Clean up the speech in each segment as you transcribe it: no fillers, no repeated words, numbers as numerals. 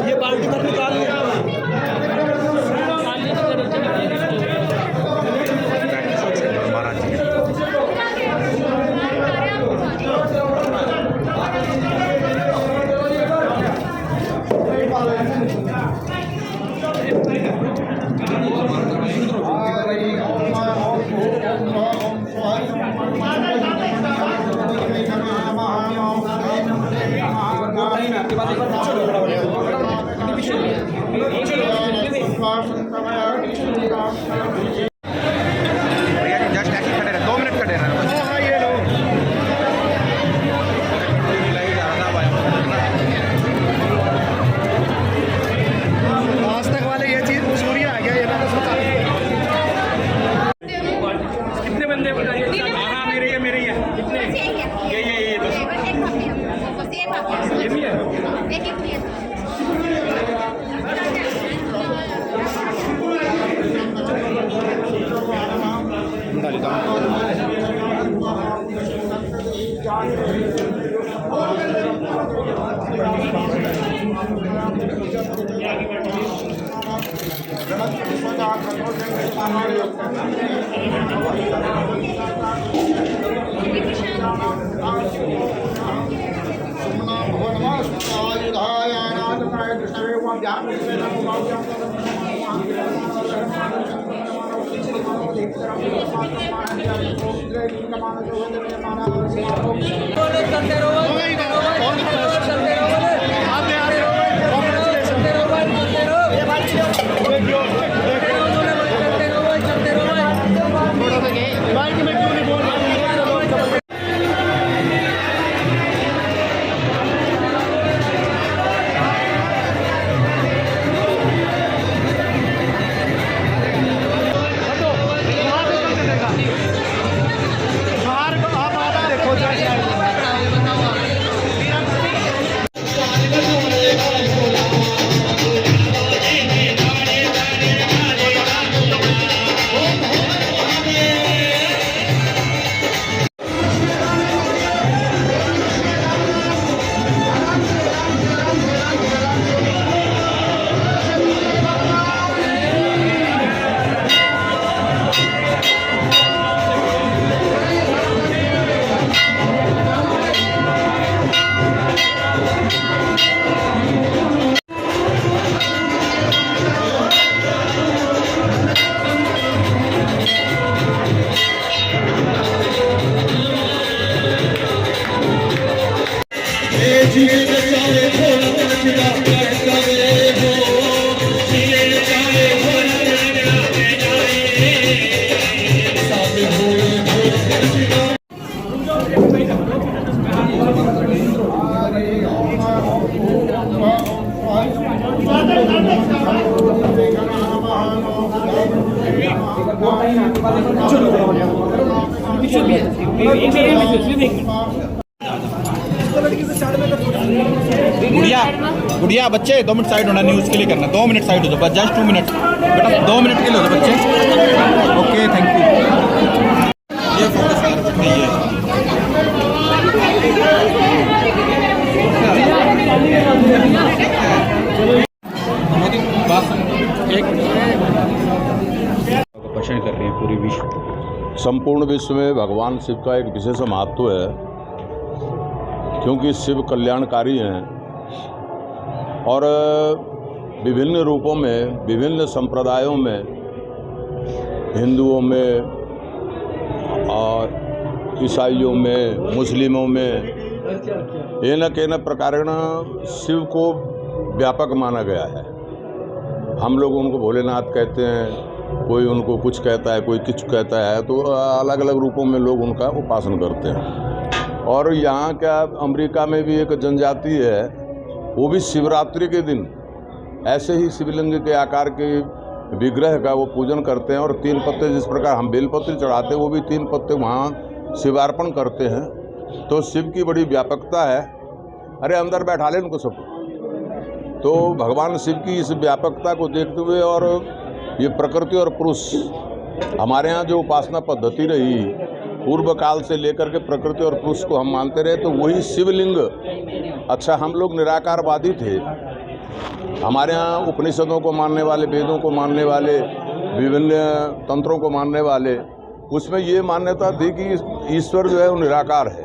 ये बाल्टी भर निकाल लिया। जस्ट ऐसे खड़े रहे, 2 मिनट खड़े रहे। आज तक वाले ये चीज मशहूरी आ गया, ये मैंने सोचा। कितने बंदे बताइए? हाँ मेरे ही है। कितने? ये बस ये भी है। गुड़िया बच्चे 2 मिनट साइड होना, न्यूज़ के लिए करना। 2 मिनट साइड हो जाओ बस, जस्ट 2 मिनट बेटा, 2 मिनट के लिए हो जाओ बच्चे। Okay thank you. ये फोकस नहीं है। प्रश्न कर रहे हैं पूरी विश्व, संपूर्ण विश्व में भगवान शिव का एक विशेष महत्व है, क्योंकि शिव कल्याणकारी हैं और विभिन्न रूपों में, विभिन्न संप्रदायों में, हिंदुओं में और ईसाइयों में, मुस्लिमों में येन प्रकारेण शिव को व्यापक माना गया है। हम लोग उनको भोलेनाथ कहते हैं, कोई उनको कुछ कहता है, कोई कुछ कहता है, तो अलग अलग रूपों में लोग उनका उपासना करते हैं। और यहाँ क्या अमेरिका में भी एक जनजाति है, वो भी शिवरात्रि के दिन ऐसे ही शिवलिंग के आकार के विग्रह का वो पूजन करते हैं और 3 पत्ते, जिस प्रकार हम बेलपत्र चढ़ाते हैं, वो भी 3 पत्ते वहाँ शिवार्पण करते हैं। तो शिव की बड़ी व्यापकता है। अरे अंदर बैठा ले उनको सबको। तो भगवान शिव की इस व्यापकता को देखते हुए और ये प्रकृति और पुरुष, हमारे यहाँ जो उपासना पद्धति रही पूर्व काल से लेकर के प्रकृति और पुरुष को हम मानते रहे, तो वही शिवलिंग अच्छा, हम लोग निराकारवादी थे। हमारे यहाँ उपनिषदों को मानने वाले, वेदों को मानने वाले, विभिन्न तंत्रों को मानने वाले, उसमें ये मान्यता थी कि ईश्वर जो है वो निराकार है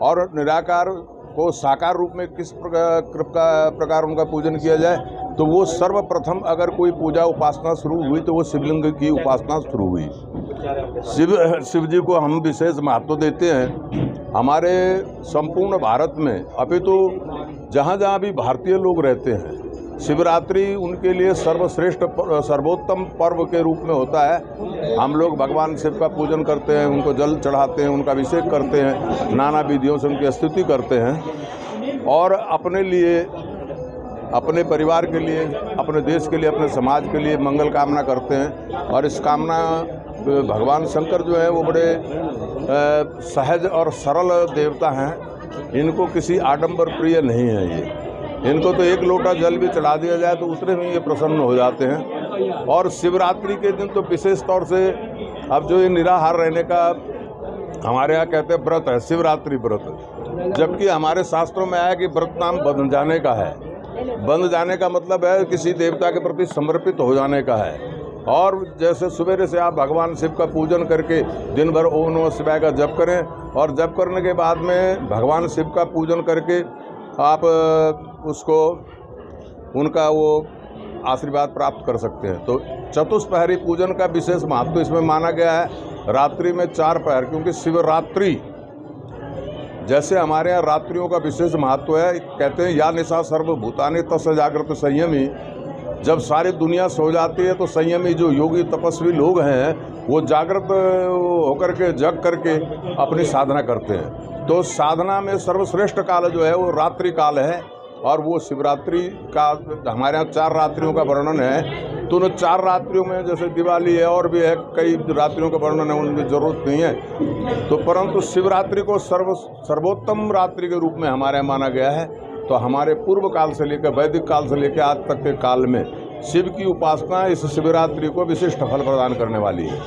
और निराकार को साकार रूप में किस प्रकार उनका पूजन किया जाए, तो वो सर्वप्रथम अगर कोई पूजा उपासना शुरू हुई तो वो शिवलिंग की उपासना शुरू हुई। शिव जी को हम विशेष महत्व देते हैं हमारे संपूर्ण भारत में। अभी तो जहाँ जहाँ भी भारतीय लोग रहते हैं, शिवरात्रि उनके लिए सर्वश्रेष्ठ सर्वोत्तम पर्व के रूप में होता है। हम लोग भगवान शिव का पूजन करते हैं, उनको जल चढ़ाते हैं, उनका अभिषेक करते हैं, नाना विधियों से उनकी स्तुति करते हैं और अपने लिए, अपने परिवार के लिए, अपने देश के लिए, अपने समाज के लिए मंगल कामना करते हैं। और इस कामना भगवान शंकर जो है वो बड़े सहज और सरल देवता हैं। इनको किसी आडंबर प्रिय नहीं है ये। इनको तो एक लोटा जल भी चढ़ा दिया जाए तो उतने में ये प्रसन्न हो जाते हैं। और शिवरात्रि के दिन तो विशेष तौर से अब जो ये निराहार रहने का हमारे यहाँ कहते हैं व्रत है, शिवरात्रि व्रत, जबकि हमारे शास्त्रों में आया कि व्रत नाम बंध जाने का है। बंध जाने का मतलब है किसी देवता के प्रति समर्पित हो जाने का है। और जैसे सवेरे से आप भगवान शिव का पूजन करके दिन भर ओम नमः शिवाय का जप करें और जप करने के बाद में भगवान शिव का पूजन करके आप उसको उनका वो आशीर्वाद प्राप्त कर सकते हैं। तो चतुष्पहरी पूजन का विशेष महत्व इसमें माना गया है। रात्रि में 4 पहर, क्योंकि शिवरात्रि जैसे हमारे यहाँ रात्रियों का विशेष महत्व है। कहते हैं या निशा सर्वभूतानि तस्य जागृत संयमी। जब सारी दुनिया सो जाती है तो संयमी जो योगी तपस्वी लोग हैं वो जागृत होकर के जग करके अपनी साधना करते हैं। तो साधना में सर्वश्रेष्ठ काल जो है वो रात्रि काल है और वो शिवरात्रि का हमारे यहाँ 4 रात्रियों का वर्णन है। तो उन 4 रात्रियों में जैसे दिवाली है और भी है, कई रात्रियों का वर्णन है, उनकी ज़रूरत नहीं है। तो परंतु शिवरात्रि को सर्वोत्तम रात्रि के रूप में हमारे यहाँ माना गया है। तो हमारे पूर्व काल से लेकर वैदिक काल से लेकर आज तक के काल में शिव की उपासना इस शिवरात्रि को विशिष्ट फल प्रदान करने वाली है।